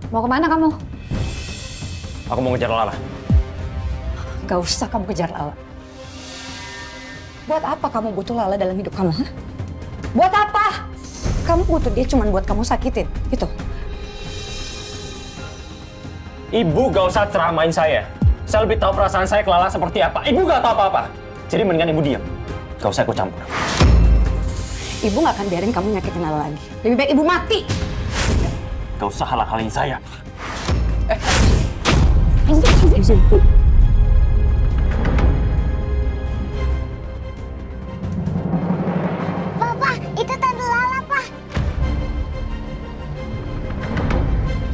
Mau kemana kamu? Aku mau ngejar Lala. Gak usah kamu kejar Lala. Buat apa kamu butuh Lala dalam hidup kamu? Hah? Buat apa? Kamu butuh dia cuma buat kamu sakitin, gitu. Ibu gak usah ceramain saya. Saya lebih tahu perasaan saya ke Lala seperti apa. Ibu gak tahu apa-apa. Jadi mendingan ibu diam. Gak usah ikut campur. Ibu gak akan biarin kamu nyakitin Lala lagi. Lebih baik ibu mati. Gak usah halang-halangin saya. Papa, itu Tante Lala, Pak.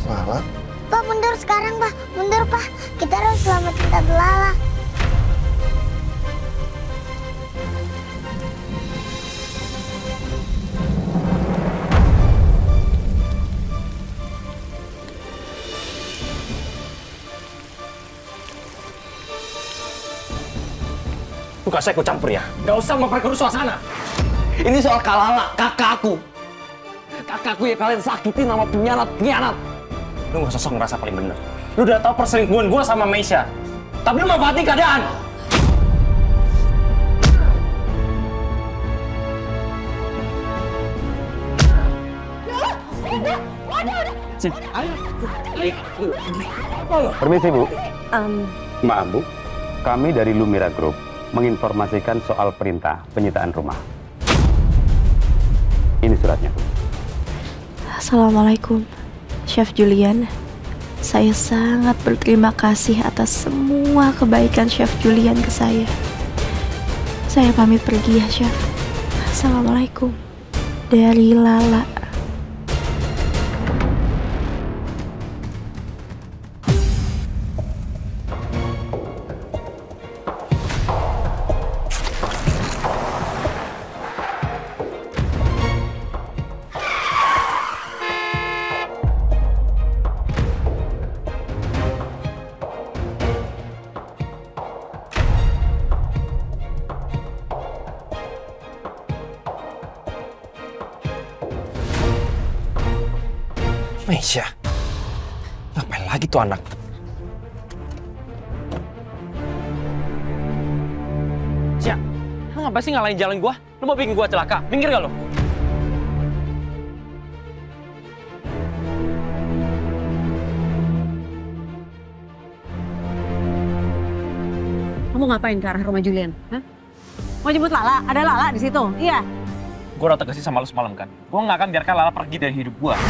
Lala? Pak, mundur sekarang, Pak. Mundur, Pak. Kita harus selamatin Tante Lala. Bukan saya ikut campur ya. Gak usah memperkeruh suasana. Ini soal Kak Lala, kakakku. Kakakku yang kalian sakitin sama pengkhianat. Lu gak usah sok ngerasa paling bener. Lu udah tahu perselingkuhan gue sama Meisha. Tapi lu manfaatin keadaan. Permisi, Bu. Maaf, Bu. Kami dari Lumira Group menginformasikan soal perintah penyitaan rumah. Ini suratnya, Bu. Assalamualaikum, Chef Julian. Saya sangat berterima kasih atas semua kebaikan Chef Julian ke saya. Saya pamit pergi ya, Chef. Assalamualaikum. Dari Lala. Meisha, ngapain lagi tuh anak? Sia, lu ngapain sih ngalahin jalan gua? Lu mau bikin gua celaka? Minggir gak lu? Kamu ngapain ke arah rumah Julian? Hah? Mau jemput Lala? Ada Lala di situ? Iya. Gua udah tegasin sama lu semalam kan. Gua nggak akan biarkan Lala pergi dari hidup gua.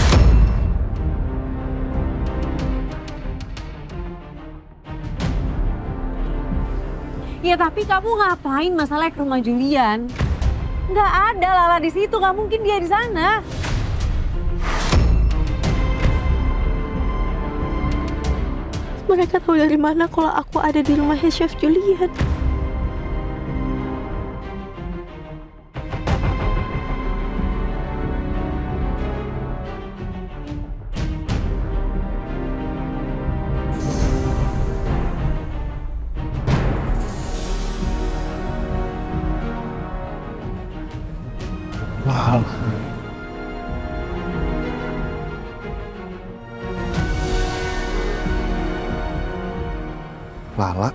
Ya tapi kamu ngapain masalah ke rumah Julian? Nggak ada Lala di situ, nggak mungkin dia di sana. Mereka tahu dari mana kalau aku ada di rumahnya Chef Julian? Wow. Lala?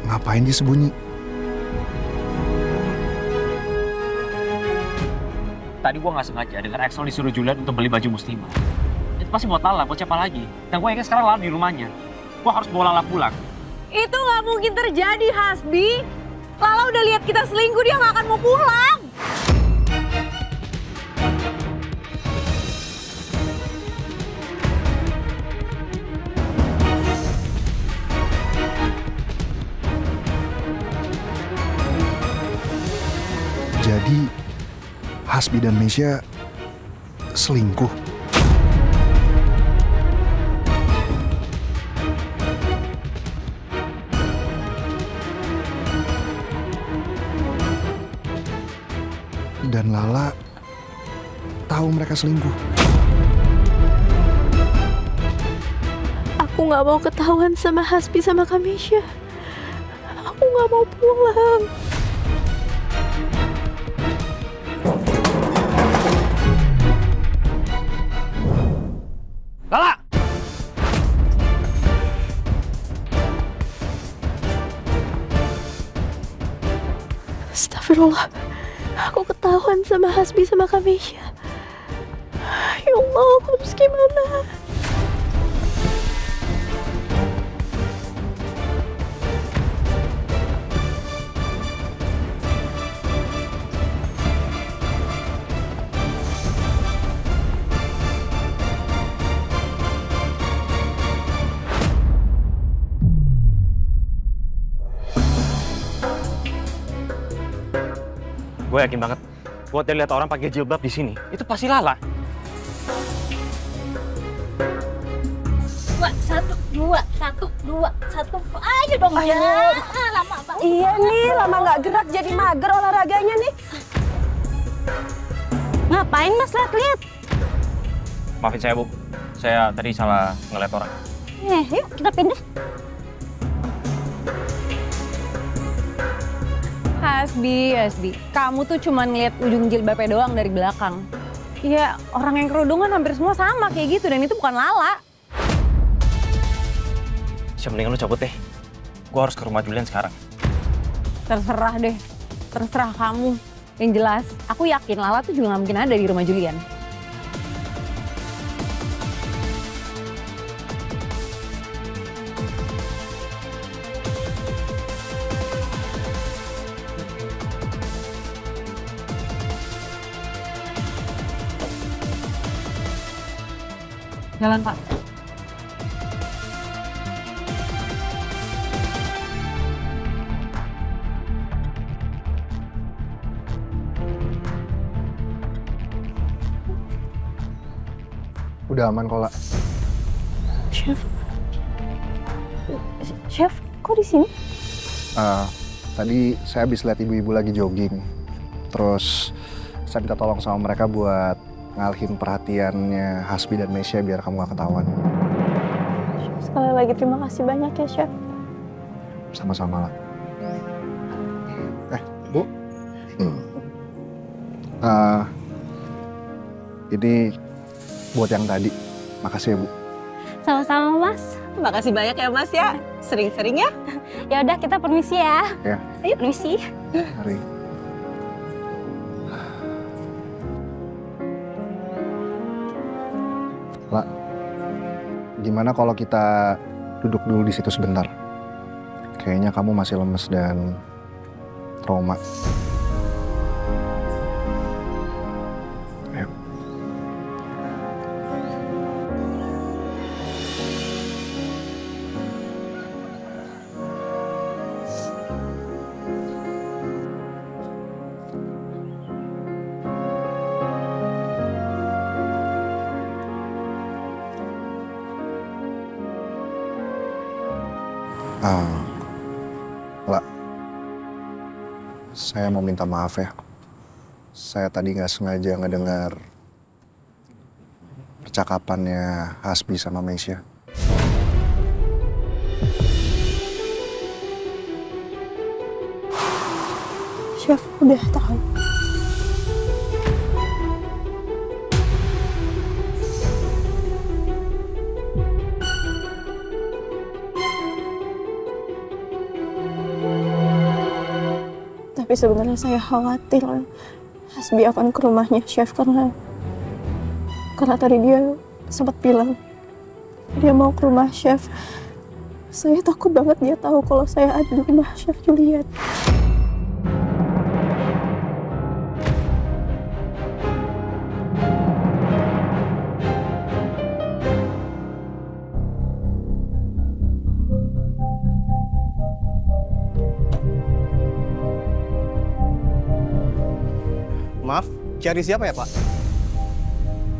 Ngapain dia sembunyi? Tadi gua nggak sengaja dengar Axel disuruh Julian untuk beli baju muslimah. Itu pasti buat Lala, buat siapa lagi? Dan gua yakin sekarang Lala di rumahnya. Gua harus bawa Lala pulang. Itu nggak mungkin terjadi, Hasbi. Lala udah lihat kita selingkuh, dia nggak akan mau pulang. Jadi, Hasbi dan Meisha selingkuh. Dan Lala tahu mereka selingkuh. Aku nggak mau ketahuan sama Hasbi sama Kamisha. Aku nggak mau pulang. Lala! Astagfirullah, aku ketahuan sama Hasbi sama Kamisya. Ya Allah, aku harus gimana? Gue yakin banget, buat dia lihat orang pakai jilbab di sini, itu pasti Lala. 2, 1, 2, 1, 2, 1. Ayo dong ya. Lama banget. Iya nih, lama nggak gerak jadi mager olahraganya nih. Ngapain Mas lihat-lihat? Maafin saya, Bu. Saya tadi salah ngeliat orang. Yuk kita pindah. Hasbi, kamu tuh cuma ngeliat ujung jilbabnya doang dari belakang. Ya, orang yang kerudungan hampir semua sama kayak gitu, dan itu bukan Lala. Mendingan lu cabut deh. Gue harus ke rumah Julian sekarang. Terserah deh, terserah kamu. Yang jelas, aku yakin Lala tuh juga nggak mungkin ada di rumah Julian. Jalan, Pak. Udah aman kok, La. Chef, kok di sini? Tadi saya habis lihat ibu-ibu lagi jogging. Terus saya minta tolong sama mereka buat ngalihin perhatiannya Hasbi dan Mesya biar kamu gak ketahuan. Sekali lagi terima kasih banyak ya, Chef. Sama-sama, La. Bu. Ini buat yang tadi. Makasih ya, Bu. Sama-sama Mas. Makasih banyak ya Mas ya. Sering-sering ya. Ya udah kita permisi ya. Ya. Ayo permisi. Mari. La, gimana kalau kita duduk dulu di situ sebentar? Kayaknya kamu masih lemes dan trauma. Ayo. La, saya mau minta maaf ya. Saya tadi nggak sengaja ngedengar percakapannya Hasbi sama Mesya. Chef udah tahu. Tapi sebenarnya saya khawatir Hasbi akan ke rumahnya Chef karena tadi dia sempat bilang dia mau ke rumah Chef. Saya takut banget dia tahu kalau saya ada di rumah Chef Julian. Maaf, cari siapa ya, Pak?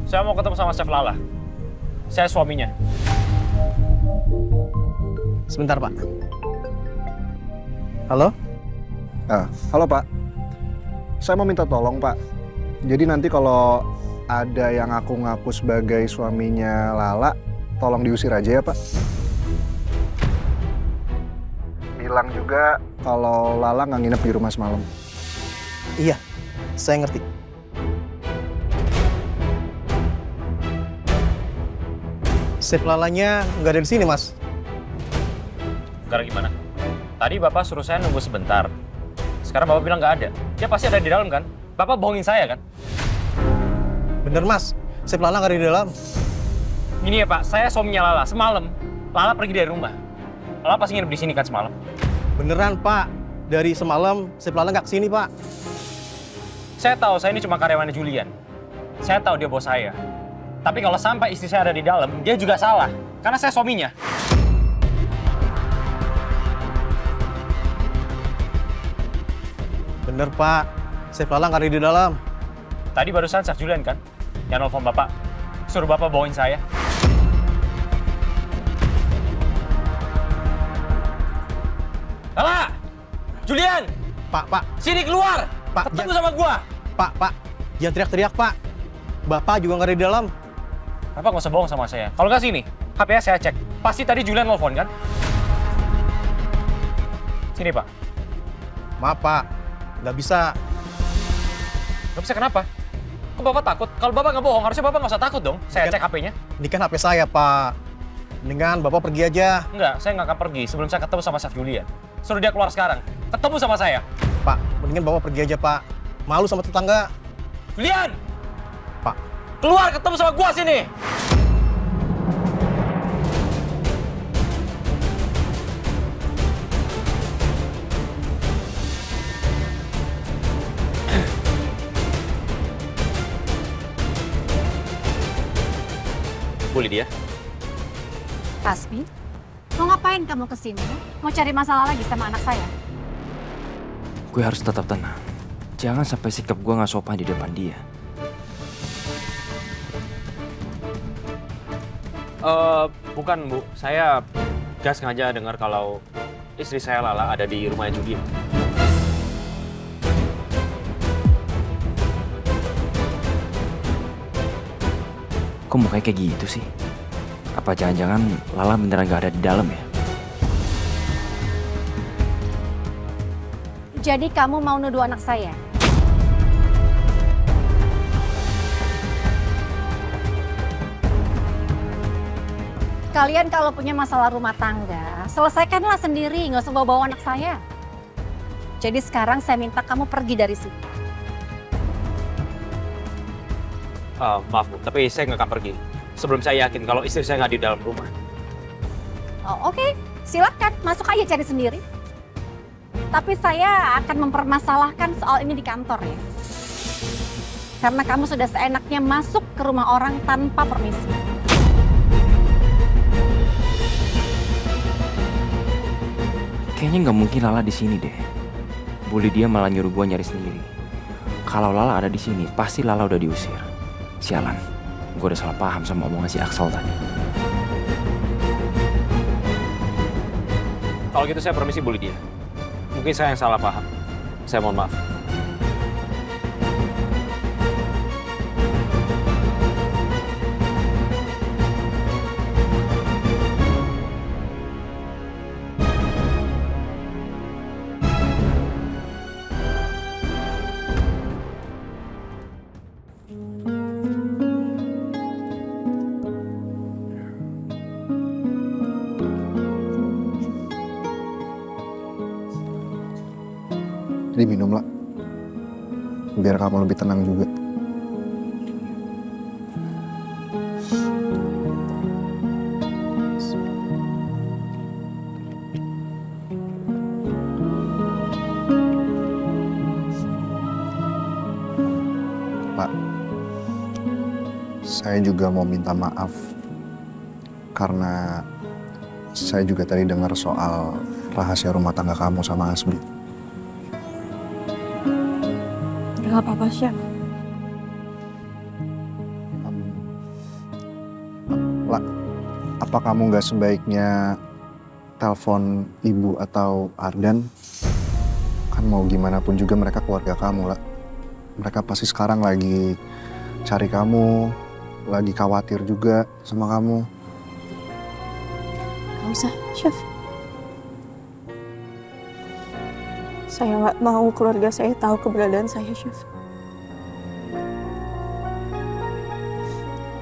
Saya mau ketemu sama Chef Lala. Saya suaminya. Sebentar, Pak. Halo? Halo, Pak. Saya mau minta tolong, Pak. Jadi nanti kalau ada yang aku ngaku sebagai suaminya Lala, tolong diusir aja ya, Pak. Bilang juga kalau Lala nggak nginep di rumah semalam. Iya, saya ngerti. Chef Lalanya nggak ada di sini, Mas. Sekarang gimana? Tadi Bapak suruh saya nunggu sebentar. Sekarang Bapak bilang nggak ada. Dia pasti ada di dalam kan? Bapak bohongin saya kan? Bener Mas, Chef Lala nggak ada di dalam. Ini ya Pak, saya suaminya Lala. Semalam, Lala pergi dari rumah. Lala pasti nginep di sini kan semalam? Beneran Pak, dari semalam Chef Lala nggak kesini Pak. Saya tahu, saya ini cuma karyawannya Julian. Saya tahu dia bos saya. Tapi kalau sampai istri saya ada di dalam, dia juga salah. Karena saya suaminya. Bener Pak, Chef Lala nggak ada di dalam. Tadi barusan Chef Julian kan? Yang nelfon Bapak. Suruh Bapak bawain saya. Lala! Julian! Pak. Sini keluar! Pak, ketemu sama gua! Pak, jangan teriak-teriak Pak. Bapak juga nggak ada di dalam. Bapak nggak usah bohong sama saya. Kalau nggak sini, HP-nya saya cek. Pasti tadi Julian nelfon kan? Sini Pak. Maaf Pak, nggak bisa. Nggak bisa kenapa? Kok Bapak takut? Kalau Bapak nggak bohong, harusnya Bapak nggak usah takut dong. Saya cek HP-nya. Ini kan HP saya Pak. Mendingan Bapak pergi aja. Enggak, saya nggak akan pergi sebelum saya ketemu sama Chef Julian. Suruh dia keluar sekarang. Ketemu sama saya. Pak, mendingan Bapak pergi aja Pak. Malu sama tetangga. Julian! Pak. Keluar ketemu sama gua sini! Boleh dia? Hasbi, mau ngapain kamu kesini? Mau cari masalah lagi sama anak saya? Gue harus tetap tenang. Jangan sampai sikap gue nggak sopan di depan dia. Bukan Bu, saya gak sengaja dengar kalau istri saya Lala ada di rumahnya Julian. Kok mukanya kayak gitu sih? Apa jangan-jangan Lala beneran gak ada di dalam ya? Jadi kamu mau nuduh anak saya? Kalian kalau punya masalah rumah tangga, selesaikanlah sendiri, nggak usah bawa-bawa anak saya. Jadi sekarang saya minta kamu pergi dari sini. Maaf Bu, tapi saya nggak akan pergi sebelum saya yakin kalau istri saya nggak di dalam rumah. Oh, oke. Silakan, masuk aja cari sendiri. Tapi saya akan mempermasalahkan soal ini di kantor ya. Karena kamu sudah seenaknya masuk ke rumah orang tanpa permisi. Kayaknya nggak mungkin Lala di sini deh. Bully dia malah nyuruh gue nyari sendiri. Kalau Lala ada di sini, pasti Lala udah diusir. Sialan, gue udah salah paham sama omongan si Axel tadi. Kalau gitu saya permisi bully dia. Mungkin saya yang salah paham. Saya mohon maaf. Jadi minumlah, biar kamu lebih tenang juga. Pak, saya juga mau minta maaf karena saya juga tadi dengar soal rahasia rumah tangga kamu sama Hasbi. Gak apa-apa, Chef. Apa kamu nggak sebaiknya telepon ibu atau Ardan? Kan mau gimana pun juga mereka keluarga kamu lah. Mereka pasti sekarang lagi cari kamu, lagi khawatir juga sama kamu. Gak usah, Chef. Saya nggak mau keluarga saya tahu keberadaan saya, Chef.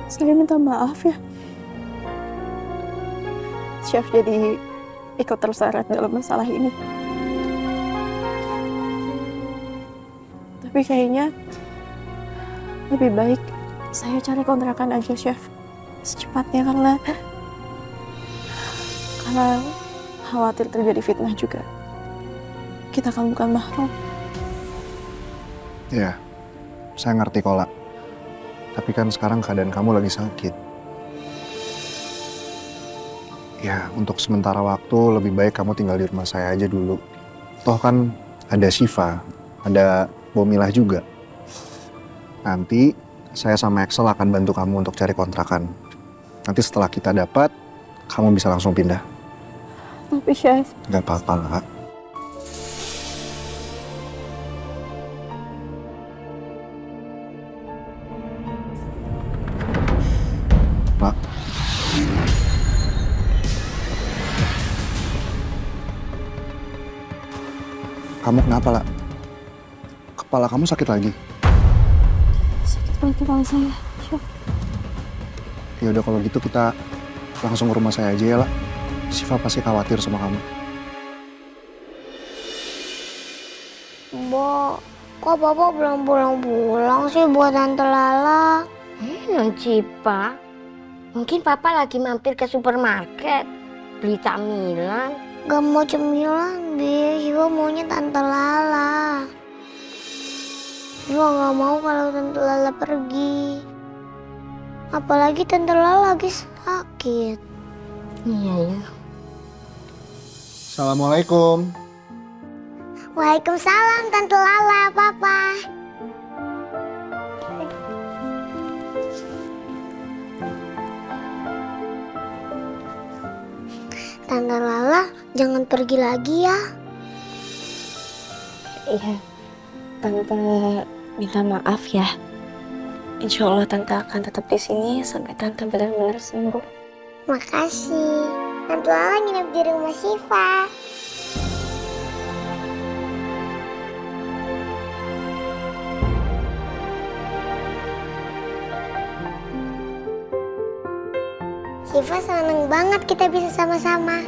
Saya minta maaf ya. Chef jadi ikut terseret dalam masalah ini. Tapi kayaknya lebih baik saya cari kontrakan aja, Chef. Secepatnya karena khawatir terjadi fitnah juga. Kita kan bukan mahram. Ya, saya ngerti kok, La. Tapi kan sekarang keadaan kamu lagi sakit. Ya, untuk sementara waktu lebih baik kamu tinggal di rumah saya aja dulu. Toh kan ada Syifa, ada Bomilah juga. Nanti saya sama Excel akan bantu kamu untuk cari kontrakan. Nanti setelah kita dapat, kamu bisa langsung pindah. Tapi Chef, Gak apa-apa, La. La. Kamu kenapa, La? Kepala kamu sakit lagi? sakit banget kepala saya, Chef. Ya udah kalau gitu kita langsung ke rumah saya aja ya, La. Syifa pasti khawatir sama kamu. Bo, kok Papa belum pulang-pulang sih buat Tante Lala? Non Cipa, mungkin Papa lagi mampir ke supermarket beli camilan. Gak mau cemilan, Bi. Syifa maunya Tante Lala. Syifa gak mau kalau Tante Lala pergi. Apalagi Tante Lala lagi sakit. Iya ya. Assalamualaikum. Waalaikumsalam Tante Lala, Papa. Tante Lala, jangan pergi lagi ya. Iya, Tante minta maaf ya. Insya Allah Tante akan tetap di sini sampai Tante benar-benar sembuh. Makasih. Tante Lala nginep di rumah Syifa. Syifa seneng banget kita bisa sama-sama.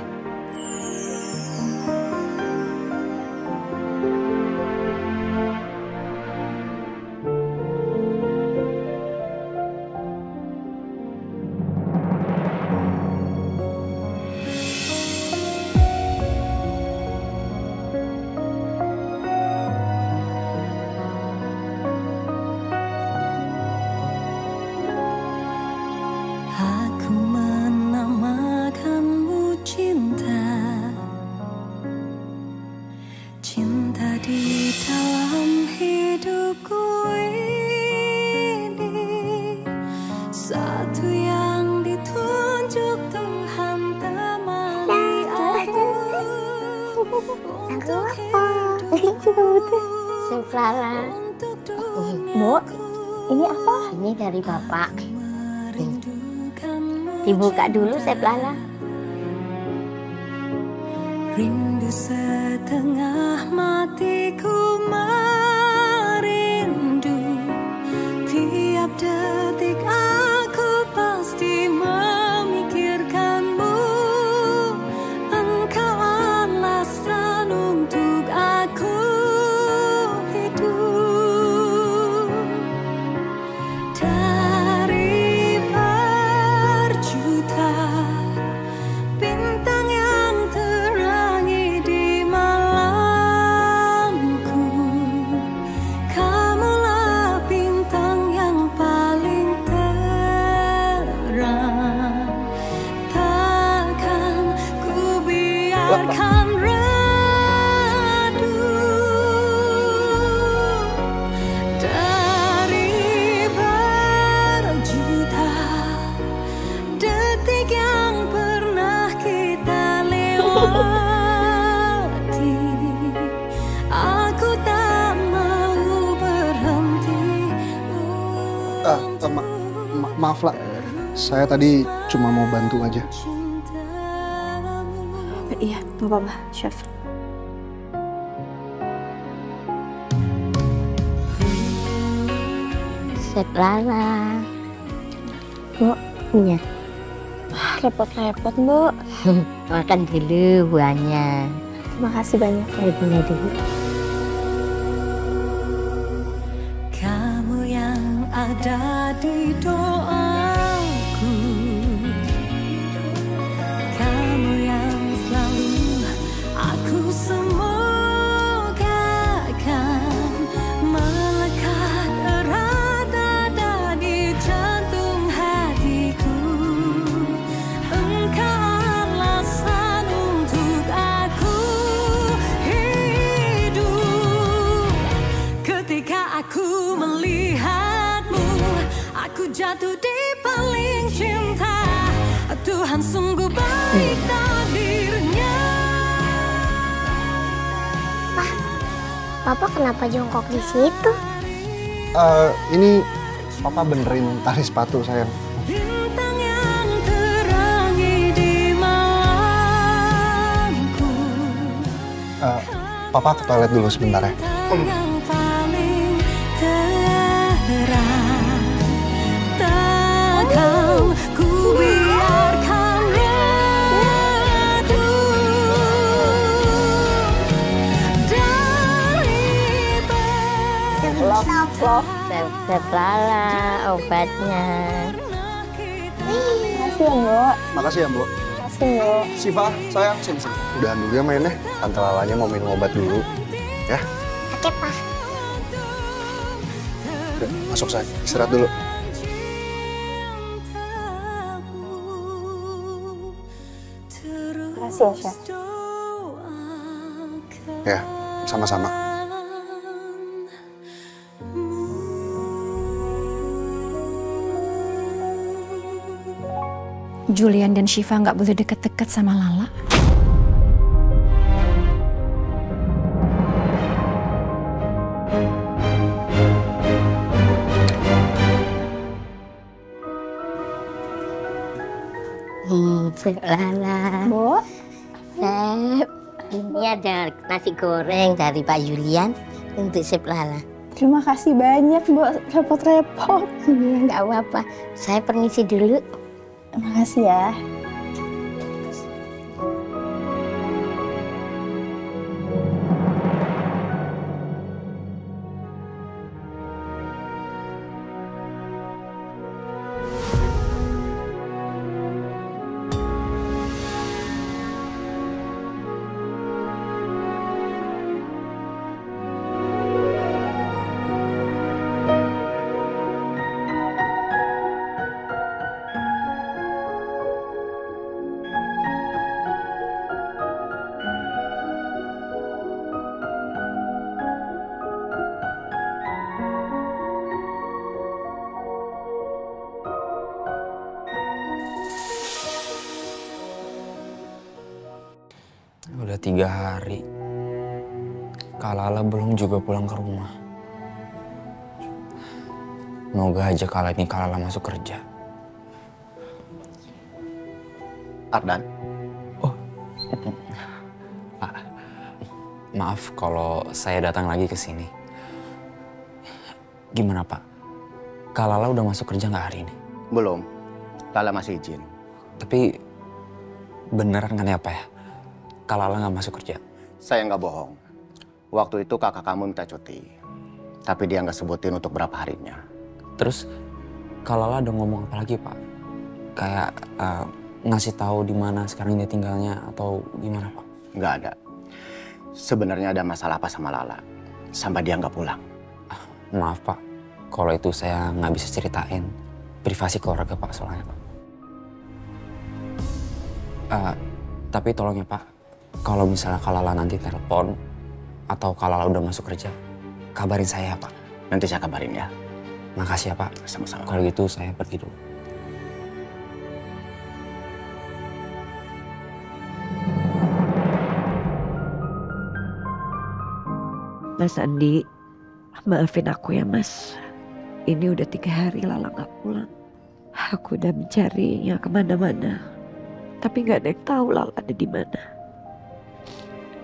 Lala. Bu, ini apa? Ini dari Bapak. Dibuka dulu, Chef Lala. Rindu setengah matiku merindu. Tiap detik aku pasti memikirkanmu. Engkau alasan untuk aku hidup. Dari berjuta bintang yang terangi di malamku, kamulah bintang yang paling terang. Takkan ku biarkan redup. Dari berjuta detik yang pernah kita lewati, aku tak mau berhenti. Maaf, La. Saya tadi cuma mau bantu aja. Iya, nggak apa-apa, Chef. Chef Lala. Bu, Iya. repot-repot, Bu. Makan dulu buahnya. Terima kasih banyak. Saya punya dulu. ada di doaku. Kamu yang selalu aku semogakan melekat erat ada di jantung hatiku. Engkau alasan untuk aku hidup. Ketika aku melihatmu, aku jatuh di paling cinta. Tuhan sungguh baik takdirnya. Papa kenapa jongkok di situ? Ini Papa benerin tali sepatu sayang. Bintang yang terangi di malamku. Papa ke toilet dulu sebentar ya. Yang paling terang. Takkan ku biarkan redup dari Resep Lala obatnya. Makasih ya, Mbok. Makasih ya, Mbok. Makasih, Mbok. Siva, sayang, sini. Udahan dulu ya mainnya. Tante Lalanya mau minum obat dulu. Ya? Oke, Pak. Udah, masuk sayang. Istirahat dulu. Makasih ya, Chef. Ya, sama-sama. Julian dan Shiva nggak boleh deket-deket sama Lala. Sep Lala. Bu. Sep, ini ada nasi goreng dari Pak Julian untuk Sep Lala. Terima kasih banyak, Bu. Repot-repot. Nggak apa-apa. Saya permisi dulu. Makasih ya. Udah 3 hari. Kak Lala belum juga pulang ke rumah. Moga aja kali ini Kak Lala masuk kerja. Ardan? Oh. Maaf kalau saya datang lagi ke sini. Gimana Pak? Kak Lala udah masuk kerja nggak hari ini? Belum. Lala masih izin. Tapi beneran kan ya Pak ya? Kak Lala nggak masuk kerja? Saya nggak bohong. Waktu itu kakak kamu minta cuti. Tapi dia nggak sebutin untuk berapa harinya. Terus Kak Lala udah ngomong apa lagi Pak? Kayak ngasih tahu di mana sekarang dia tinggalnya atau gimana Pak? Nggak ada. Sebenarnya ada masalah apa sama Lala? Sampai dia nggak pulang. Maaf Pak, kalau itu saya nggak bisa ceritain. Privasi keluarga Pak soalnya Pak. Tapi tolong ya Pak, kalau misalnya Kak Lala nanti telepon atau Kak Lala udah masuk kerja, kabarin saya Pak. Nanti saya kabarin ya. Makasih ya Pak. Sama-sama. Kalau gitu saya pergi dulu. Mas Andi, maafin aku ya Mas. Ini udah 3 hari Lala gak pulang. Aku udah mencarinya kemana-mana. Tapi gak ada yang tahu Lala ada di mana.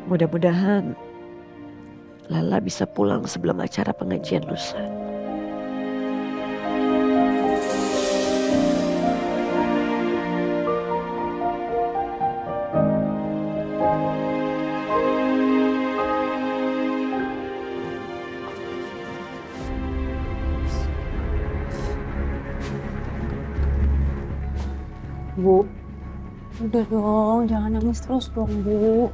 Mudah-mudahan Lala bisa pulang sebelum acara pengajian lusa. Bu, udah dong, jangan nangis terus dong, Bu.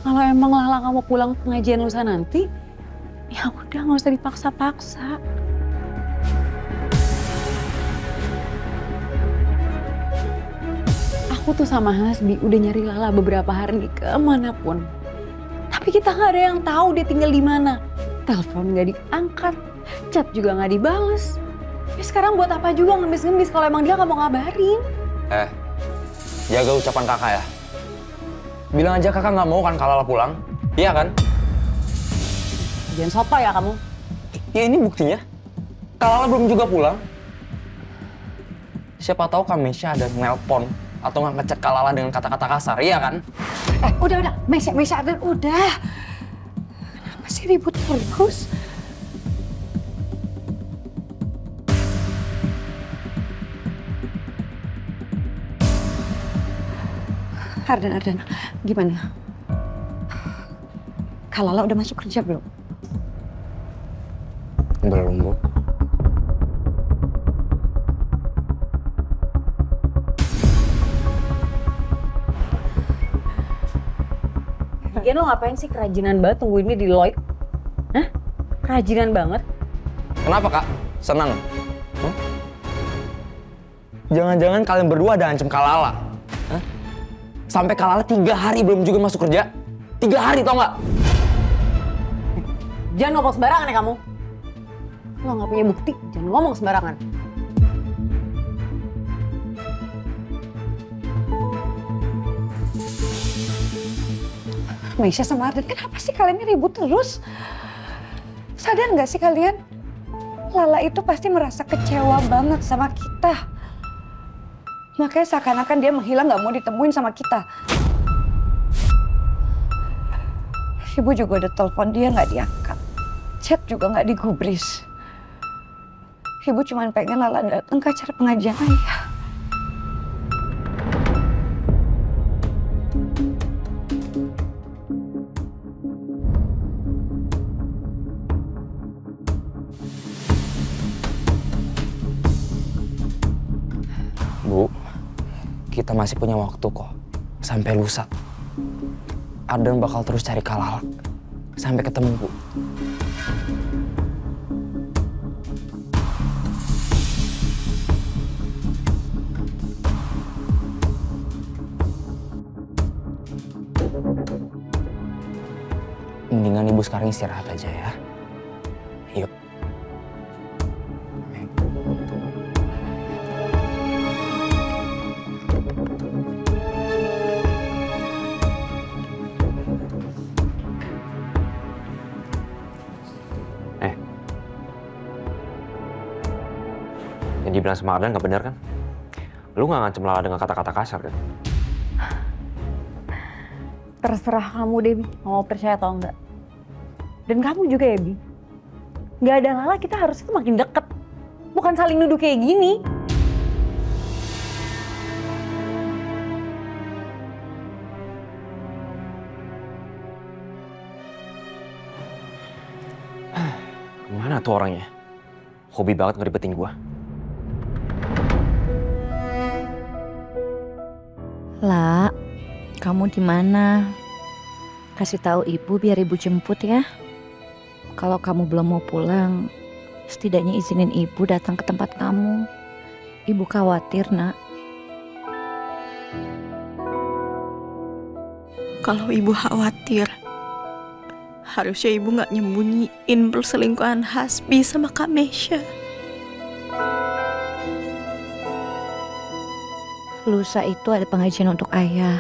Kalau emang Lala nggak mau pulang ke pengajian lusa nanti, ya udah nggak usah dipaksa-paksa. Aku tuh sama Hasbi udah nyari Lala beberapa hari kemanapun. Tapi kita nggak ada yang tahu dia tinggal di mana. Telepon nggak diangkat, chat juga nggak dibales. Ya sekarang buat apa juga ngemis-ngemis kalau emang dia nggak mau ngabarin? Jaga ucapan kakak ya. Bilang aja kakak nggak mau kan kalau Lala pulang, iya kan? Jangan soto ya kamu. Ya ini buktinya. Kalau Lala belum juga pulang. Siapa tahu Kak Mesya ada nelpon atau nggak ngechat Kak Lala dengan kata-kata kasar, iya kan? Udah, Mesya, Arden, udah. Kenapa sih ribut terus? Arden, gimana? Kak Lala udah masuk kerja belum? Belum, Bu. Lagian lo ngapain sih kerajinan banget tungguin ini di Lloyd? Hah? Kerajinan banget? Kenapa, Kak? Senang? Jangan-jangan kalian berdua ada ancam Kak Lala? Hah? Sampai Kak Lala 3 hari belum juga masuk kerja? 3 hari, tau nggak? Jangan ngomong sembarangan ya kamu. Lo nggak punya bukti, jangan ngomong sembarangan. Mesya sama Arden, kenapa sih kalian ini ribut terus? Sadar nggak sih kalian? Lala itu pasti merasa kecewa banget sama kita. Makanya seakan-akan dia menghilang nggak mau ditemuin sama kita. Ibu juga udah telepon dia nggak diangkat. Chat juga nggak digubris. Ibu cuma pengen Lala datang ke acara pengajian ayah. Bu, kita masih punya waktu kok. Sampai lusa. Arden bakal terus cari Kak Lala. Sampai ketemu, Bu. Mendingan Ibu sekarang istirahat aja ya. Yuk. Yang dibilang sama Arden nggak benar kan? Lu nggak ngancem Lala dengan kata-kata kasar kan? Terserah kamu deh, Bi. Mau percaya atau enggak. Dan kamu juga ya, Bi. Nggak ada Lala, kita harus itu makin deket. Bukan saling nuduh kayak gini. Kemana tuh orangnya? Hobi banget ngeribetin gua. La, kamu di mana? Kasih tahu ibu biar ibu jemput ya. Kalau kamu belum mau pulang, setidaknya izinin ibu datang ke tempat kamu. Ibu khawatir, Nak. Kalau ibu khawatir, harusnya ibu nggak nyembunyiin perselingkuhan Hasbi sama Kak Mesya. Lusa itu ada pengajian untuk ayah.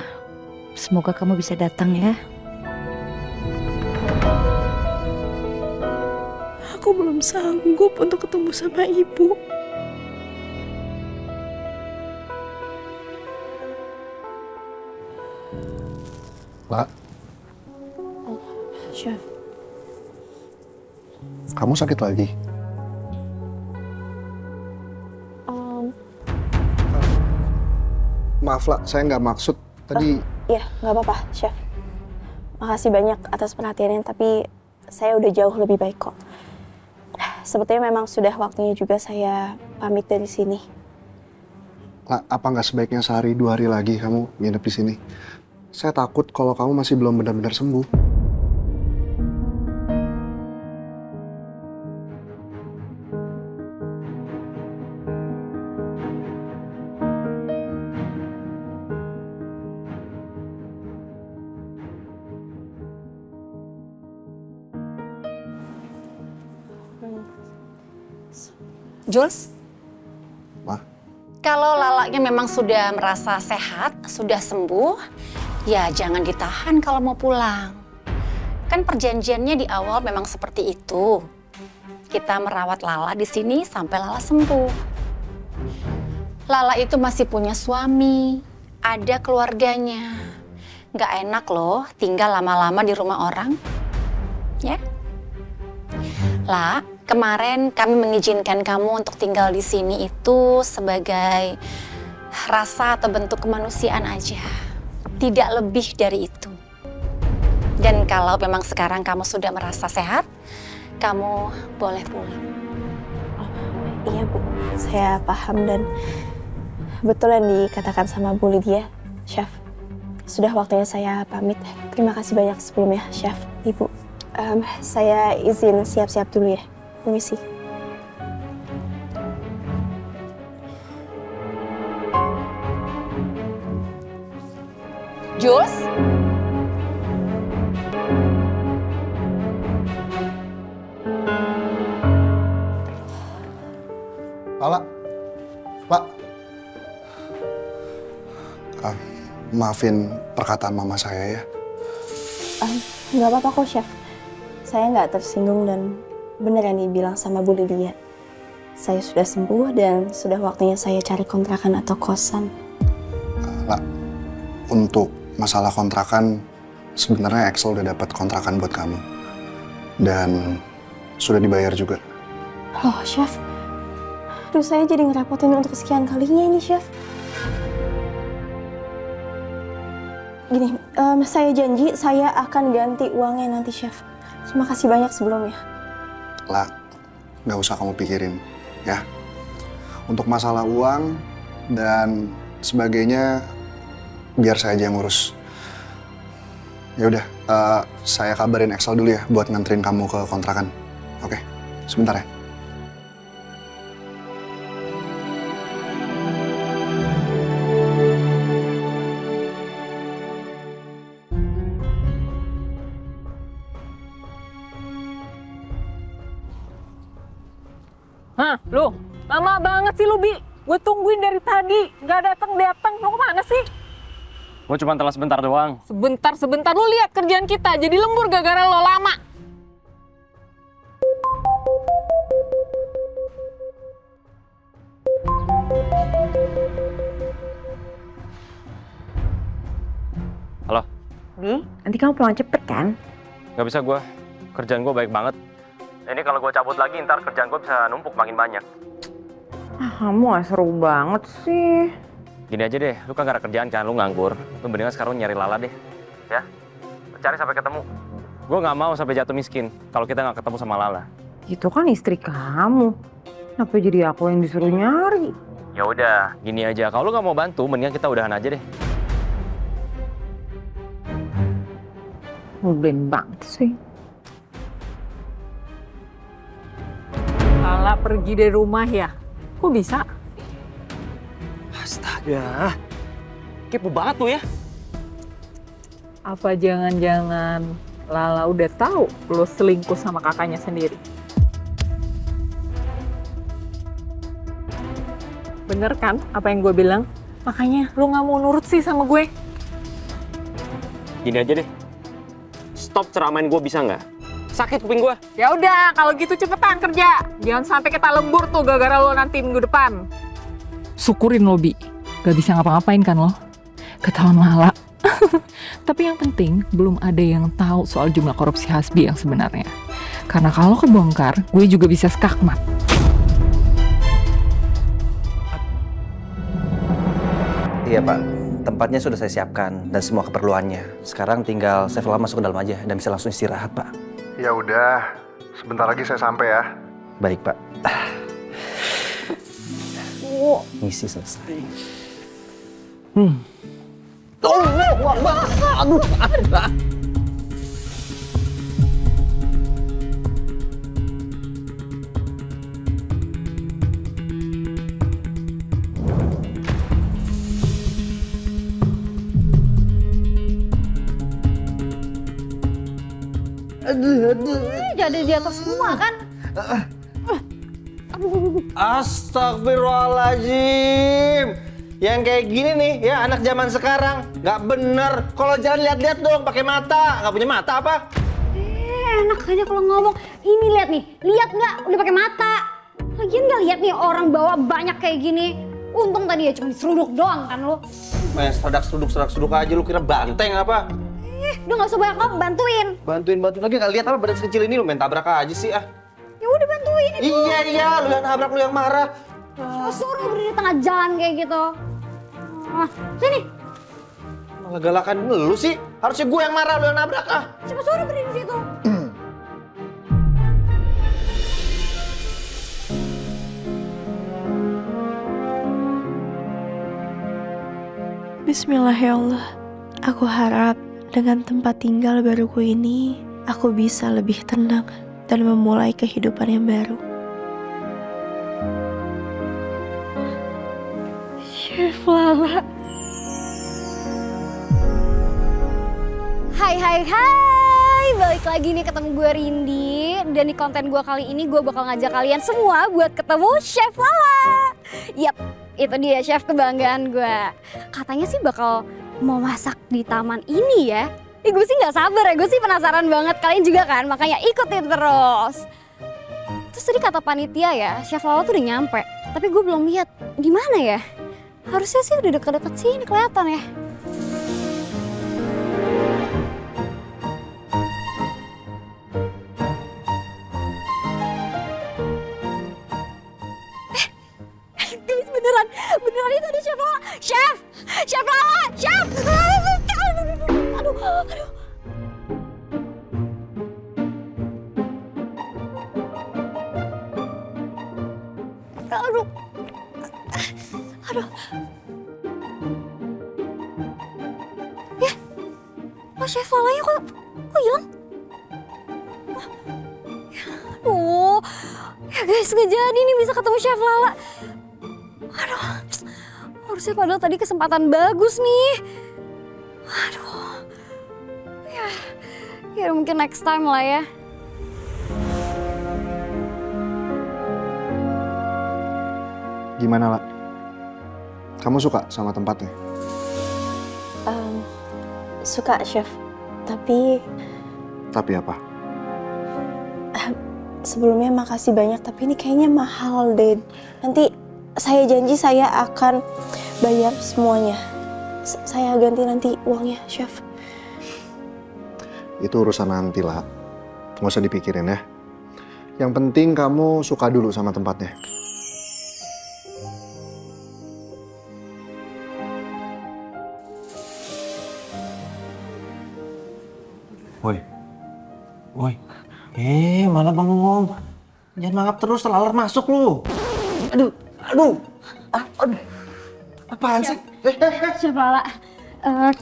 Semoga kamu bisa datang ya. Aku belum sanggup untuk ketemu sama ibu. Pak, Chef. kamu sakit lagi? Maaf lah, saya nggak maksud tadi. Iya, nggak apa-apa, Chef. Makasih banyak atas perhatiannya, tapi saya udah jauh lebih baik kok. Sepertinya memang sudah waktunya juga saya pamit dari sini. Apa nggak sebaiknya sehari 2 hari lagi kamu nginep di sini? Saya takut kalau kamu masih belum benar-benar sembuh. Jules? Ma? Kalau Lalanya memang sudah merasa sehat, sudah sembuh, ya jangan ditahan kalau mau pulang. Kan perjanjiannya di awal memang seperti itu. Kita merawat Lala di sini sampai Lala sembuh. Lala itu masih punya suami, ada keluarganya. Nggak enak loh tinggal lama-lama di rumah orang. Ya? La, kemarin kami mengizinkan kamu untuk tinggal di sini itu sebagai rasa atau bentuk kemanusiaan aja. Tidak lebih dari itu. Dan kalau memang sekarang kamu sudah merasa sehat, kamu boleh pulang. Iya Bu, saya paham dan betul yang dikatakan sama Bu Lydia, Chef. Sudah waktunya saya pamit. Terima kasih banyak sebelumnya, Chef, Ibu. Saya izin siap-siap dulu ya. Permisi. Jules? Lala, Pak. Maafin perkataan mama saya ya. Nggak apa-apa kok, Chef. Saya nggak tersinggung dan benar yang dibilang sama Bu Lydia. Saya sudah sembuh dan sudah waktunya saya cari kontrakan atau kosan. Lah, untuk masalah kontrakan, sebenarnya Axel udah dapat kontrakan buat kamu. Dan sudah dibayar juga. Loh, Chef. Aduh, saya jadi ngerepotin untuk sekian kalinya ini, Chef. Gini, saya janji saya akan ganti uangnya nanti, Chef. Terima kasih banyak sebelumnya. Lah, nggak usah kamu pikirin, ya. Untuk masalah uang dan sebagainya, biar saya aja yang ngurus. Ya udah, saya kabarin Axel dulu ya buat nganterin kamu ke kontrakan. Oke, sebentar ya. Hah, lu? Lama banget sih lu, Bi. Gue tungguin dari tadi. Nggak datang-datang. Lu kemana sih? Gue cuma telat sebentar doang. Sebentar. Lu lihat kerjaan kita. Jadi lembur gara-gara lo lama. Halo? Bi, nanti kamu pulang cepet kan? Gak bisa gue. Kerjaan gue baik banget. Ini kalau gue cabut lagi, ntar kerjaan gue bisa numpuk makin banyak. Kamu gak seru banget sih. Gini aja deh, lu kan gak ada kerjaan kan, lu nganggur. Lu mendingan sekarang nyari Lala deh. Ya? Lu cari sampai ketemu. Gue gak mau sampai jatuh miskin kalau kita gak ketemu sama Lala. Itu kan istri kamu. Kenapa jadi aku yang disuruh nyari? Ya udah, gini aja. Kalau lu gak mau bantu, mendingan kita udahan aja deh. Ngebelin banget sih. Lala pergi dari rumah ya? Kok bisa? Astaga, kepo banget lu ya. Apa jangan-jangan Lala udah tahu lo selingkuh sama kakaknya sendiri? Bener kan apa yang gue bilang? Makanya lo nggak mau nurut sih sama gue. Gini aja deh, stop ceramain gue bisa nggak? Sakit kuping gue. Ya udah, kalau gitu cepetan kerja. Jangan sampai kita lembur tuh gara-gara lo nanti minggu depan. Syukurin lo, Bi. Gak bisa ngapa-ngapain kan lo? Ketahuan Lala. Tapi yang penting, belum ada yang tahu soal jumlah korupsi Hasbi yang sebenarnya. Karena kalau kebongkar, gue juga bisa skakmat. Iya Pak, tempatnya sudah saya siapkan dan semua keperluannya. Sekarang tinggal saya masuk ke dalam aja dan bisa langsung istirahat Pak. Ya udah, sebentar lagi saya sampai ya. Baik Pak. Misi selesai. Aduh, ada. Aduh. Jadi di atas semua kan? Astagfirullahaladzim. Yang kayak gini nih ya anak zaman sekarang nggak bener. Kalau jalan lihat-lihat dong pakai mata. Nggak punya mata apa? Enak aja kalau ngomong. Ini lihat nih, lihat nggak? Udah pakai mata. Lagian nggak lihat nih orang bawa banyak kayak gini. Untung tadi ya cuma diseruduk doang kan lo. Main seruduk aja lu kira banteng apa? Udah nggak usah banyak ngomong, bantuin. Bantuin lagi nggak lihat apa badan sekecil ini lu main tabrak aja sih ah. Ya udah bantuin itu. Iya, lu yang nabrak lu yang marah. Suruh berdiri di tengah jalan kayak gitu. Sini. Malah galakan lu sih. Harusnya gue yang marah, lu yang nabrak ah. Coba suruh berdiri di situ. Bismillah ya Allah. Aku harap dengan tempat tinggal baruku ini, aku bisa lebih tenang dan memulai kehidupan yang baru. Chef Lala. Hai. Balik lagi nih ketemu gue Rindi. Dan di konten gue kali ini gue bakal ngajak kalian semua buat ketemu Chef Lala. Yap, itu dia chef kebanggaan gue. Katanya sih bakal mau masak di taman ini ya. Gue sih gak sabar ya, gue sih penasaran banget. Kalian juga kan, makanya ikutin terus. Terus tadi kata panitia ya, Chef Lala tuh udah nyampe. Tapi gue belum lihat di mana ya. Harusnya sih udah deket-deket sini kelihatan ya. Guys, beneran itu ada Chef Lala. Chef Lala, Chef. Aduh. Ya, Chef Lalanya kok hilang? Aduh, ya guys nggak jadi nih bisa ketemu Chef Lala. Aduh, harusnya padahal tadi kesempatan bagus nih. Aduh, ya mungkin next time lah ya. Gimana, La? Kamu suka sama tempatnya? Suka, Chef. Tapi apa? Sebelumnya makasih banyak, tapi ini kayaknya mahal deh. Nanti saya janji saya akan bayar semuanya. Saya ganti nanti uangnya, Chef. Itu urusan nanti, La. Nggak usah dipikirin ya. Yang penting kamu suka dulu sama tempatnya. Woi. Malah bengong. Jangan mangap terus, terlalu masuk lu. Aduh. Apaan sih? Chef Lala,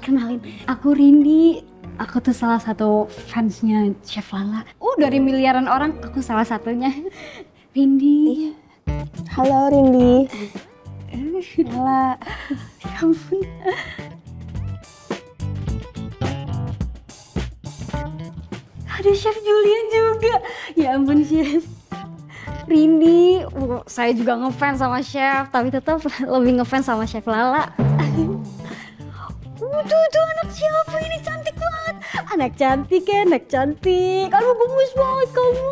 kenalin, aku Rindi. Aku tuh salah satu fansnya Chef Lala. Dari miliaran orang, aku salah satunya. Rindi. Halo, Rindi. Lala. Ya ampun. Ada Chef Julian juga. Ya ampun, Chef. Rindi, saya juga ngefans sama Chef, tapi tetap lebih ngefans sama Chef Lala. Tuh anak siapa ini, cantik banget. Anak cantik. Aduh, gemes banget kamu.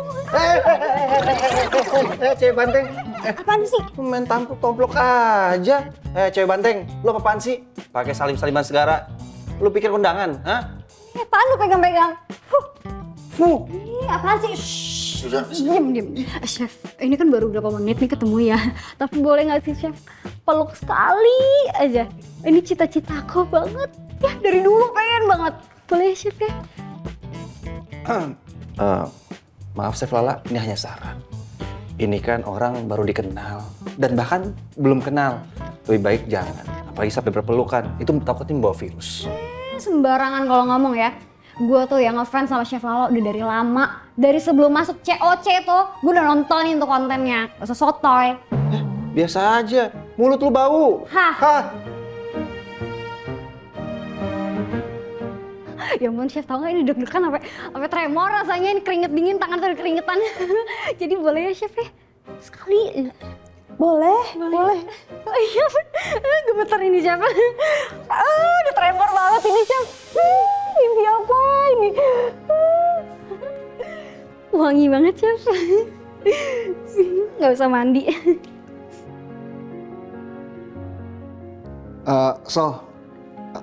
Cewek banteng. Apaan sih? Main tomplok aja. Cewek banteng, lu apaan sih? Pakai salim-saliman segala. Lu pikir kondangan, hah? Apaan lu pegang-pegang? Apaan sih? Sudah. Diam. Chef, ini kan baru berapa menit nih ketemu ya. Tapi boleh nggak sih, Chef? Peluk sekali aja. Ini cita-citaku banget. Ya, dari dulu pengen banget. Boleh ya, Chef ya? Maaf, Chef Lala, ini hanya saran. Ini kan orang baru dikenal. dan bahkan belum kenal. Lebih baik jangan, apalagi sampai berpelukan. Itu takutnya membawa virus. Sembarangan kalau ngomong ya. Gue tuh yang ngefans sama Chef Lala udah dari lama. Dari sebelum masuk COC tuh, gue udah nontonin tuh kontennya. Gak usah sotoy. Biasa aja, mulut lu bau. Hah? Ya ampun Chef, tau gak ini deg-degan sampai tremor rasanya, ini keringet dingin, tangan tuh keringetan. Jadi boleh ya Chef ya? Sekali. Boleh. Oh iya, gemeter ini Chef. Udah tremor banget ini Chef. Mimpi apa ini? Wangi banget Chef. Gak usah mandi. Sol,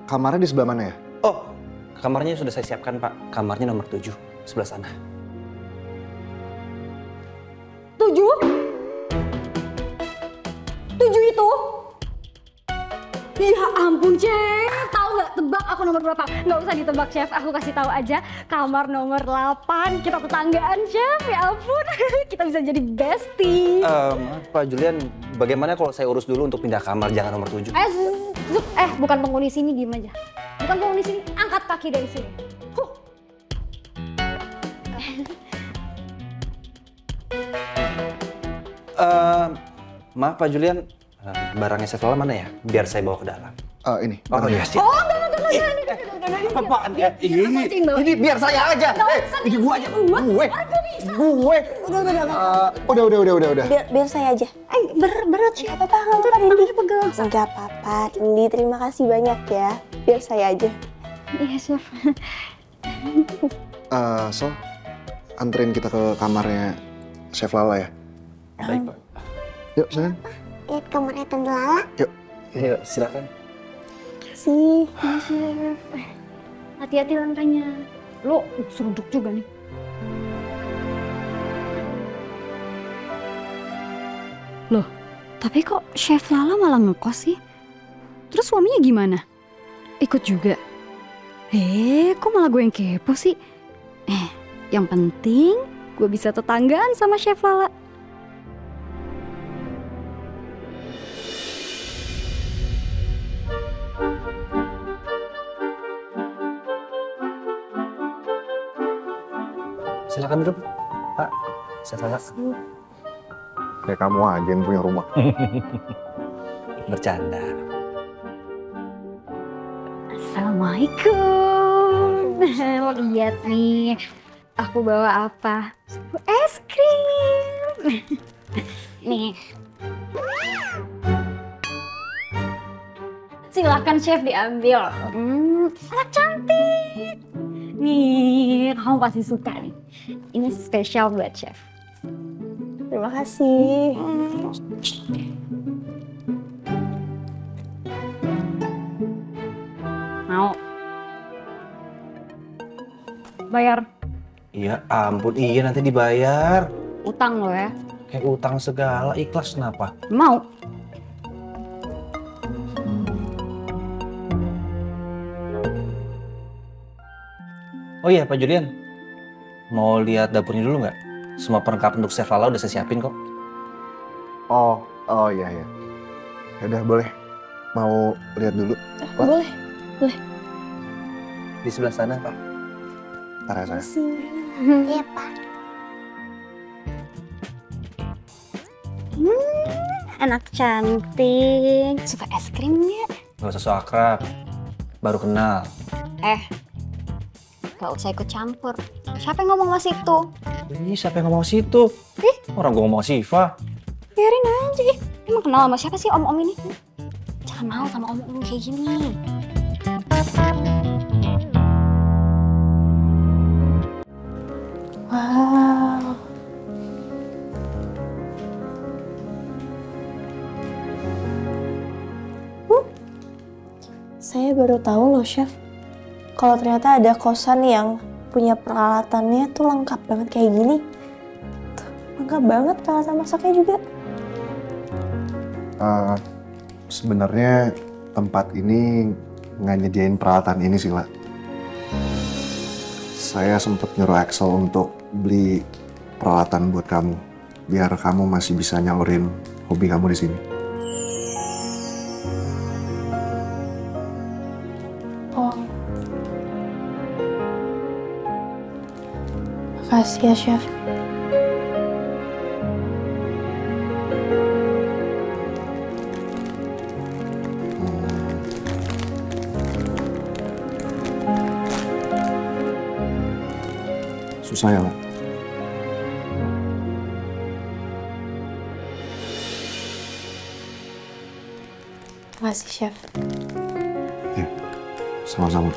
kamarnya di sebelah mana ya? Oh, kamarnya sudah saya siapkan Pak. Kamarnya nomor 7, sebelah sana. 7? 7 itu? Ya ampun Chef, tahu nggak, tebak aku nomor berapa? Nggak usah ditebak Chef, aku kasih tahu aja. Kamar nomor 8, kita tetanggaan Chef, ya ampun. Kita bisa jadi bestie. Pak Julian, bagaimana kalau saya urus dulu untuk pindah kamar, jangan nomor 7? Bukan penghuni sini, diem aja. Bukan penghuni sini, angkat kaki dari sini. Maaf Pak Julian, barangnya Chef Lala mana ya? Biar saya bawa ke dalam. Ini. Oh iya, siap. Apaan ya? Ini biar saya aja. Ini gua aja. Gue. Udah. Biar saya aja. Berat sih. Gak apa-apa, Indi pegang. Enggak apa-apa, Indi terima kasih banyak ya. Biar saya aja. Iya, Chef. Sol, anterin kita ke kamarnya Chef Lala ya. Baik Pak. Yuk, sayang. Lihat kamarnya Tante Lala. Yuk, silakan. Kasih. Chef. Hati-hati lantainya. Lo seruduk juga nih. Loh, tapi kok Chef Lala malah ngekos sih? Terus suaminya gimana? Ikut juga? Kok malah gue yang kepo sih? Yang penting gue bisa tetanggaan sama Chef Lala. Silakan duduk, Pak. Chef Lala. Kayak kamu aja yang punya rumah. Bercanda. Assalamualaikum. Lo lihat nih, aku bawa apa? Es krim. Nih. Silakan Chef diambil. Anak cantik. Nih, kamu pasti suka nih. Ini spesial buat Chef. Terima kasih. Mau? Bayar. Iya ampun, iya nanti dibayar. Utang lo ya. Kayak utang segala, ikhlas kenapa? Mau? Oh iya Pak Julian, mau lihat dapurnya dulu nggak? Semua perlengkapan untuk Chef Lala udah saya siapin kok. Oh iya. Ya udah boleh. Mau lihat dulu? Boleh. Di sebelah sana Pak. Ntar ya saya. Iya Pak. Anak cantik. Suka es krim nggak? Gak usah so akrab, baru kenal. Gak usah ikut campur. Siapa yang ngomong mas itu? Ih, siapa yang ngomong situ? Orang gua ngomong Siva. Biarin aja. Emang kenal sama siapa sih om-om ini? Jangan mau sama om-om kayak gini. Wow. Saya baru tahu loh Chef, kalau ternyata ada kosan yang punya peralatannya tuh lengkap banget kayak gini. Tuh, lengkap banget peralatan masaknya juga. Sebenarnya tempat ini nggak nyediain peralatan ini sih, Lah. Saya sempat nyuruh Axel untuk beli peralatan buat kamu, biar kamu masih bisa nyalurin hobi kamu di sini. Oh. Makasih ya, Chef. Susah ya, Pak? Makasih, Chef. Ya, sama-sama.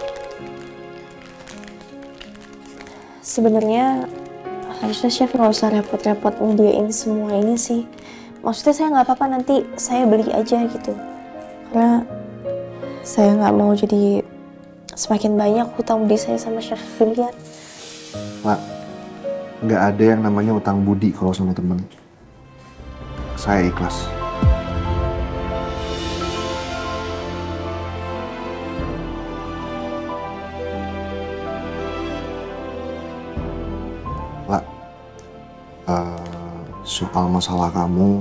Sebenarnya harusnya Chef nggak usah repot-repot nyediain semua ini sih. Maksudnya saya nggak apa-apa, nanti saya beli aja gitu. Karena saya nggak mau jadi semakin banyak hutang budi saya sama Chef Julian. Pak, nggak ada yang namanya utang budi kalau sama temen. Saya ikhlas. Pak, soal masalah kamu,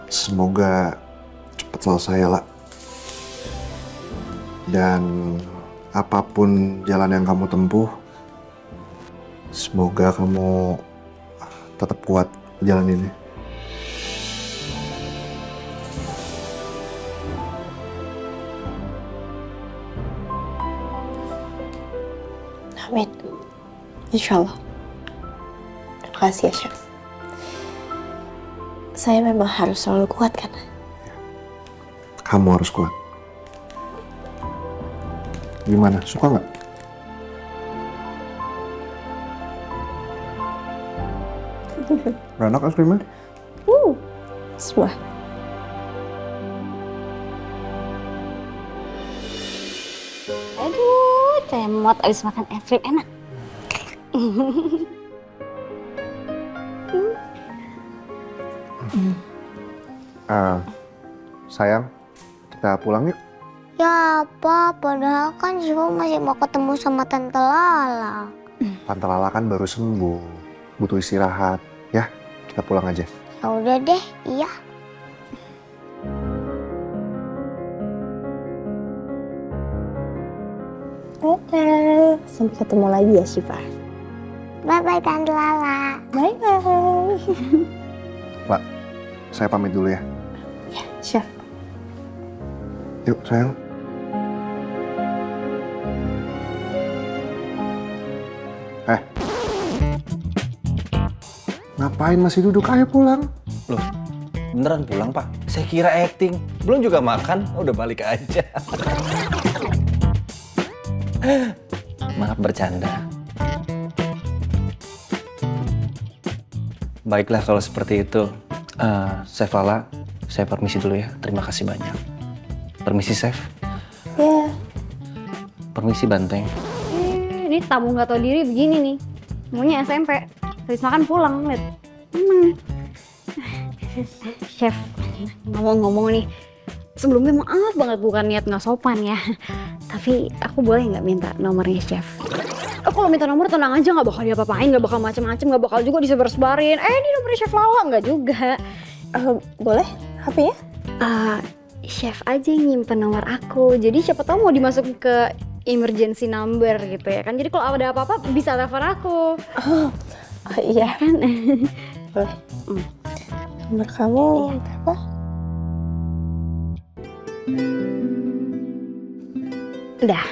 semoga cepat selesai ya, Lak. Dan apapun jalan yang kamu tempuh, semoga kamu tetap kuat jalan ini. Amin. Insya Allah. Terima kasih ya, Chef. Saya memang harus selalu kuat kan? Kamu harus kuat. Gimana? Suka nggak? Enak es krimnya? Semua. Aduh, cemot abis makan es krim enak. Sayang, kita pulang yuk. Ya apa, padahal kan Syifa masih mau ketemu sama Tante Lala. Tante Lala kan baru sembuh, butuh istirahat. Ya, kita pulang aja. Ya udah deh, iya. Sampai ketemu lagi ya, Syifa. Bye-bye Tante Lala. Bye-bye. Pak, saya pamit dulu ya. Ya, Chef. Yuk, sayang. Ngapain masih duduk? Ayo pulang. Loh, beneran pulang, Pak? Saya kira acting. Belum juga makan, udah balik aja. Maaf bercanda. Baiklah kalau seperti itu. Chef Lala, saya permisi dulu ya. Terima kasih banyak. Permisi, Chef. Ya. Permisi, Banteng. Ini tamu nggak tahu diri begini nih. Maunya SMP. Habis makan pulang, lihat. Chef, ngomong-ngomong nih. Sebelumnya maaf banget, bukan niat nggak sopan ya. Tapi aku boleh nggak minta nomornya Chef? Kalau minta nomor tenang aja, nggak bakal diapa-apain, nggak bakal macem-macem, nggak bakal juga disebar-sebarin. Ini nomornya Chef Lala, nggak juga. Boleh? HP-nya? Chef aja yang nyimpen nomor aku. Jadi siapa tahu mau dimasukin ke emergency number gitu ya kan. Jadi kalau ada apa-apa bisa telepon aku. Oh iya kan? Boleh. Nomor kamu berapa? Udah,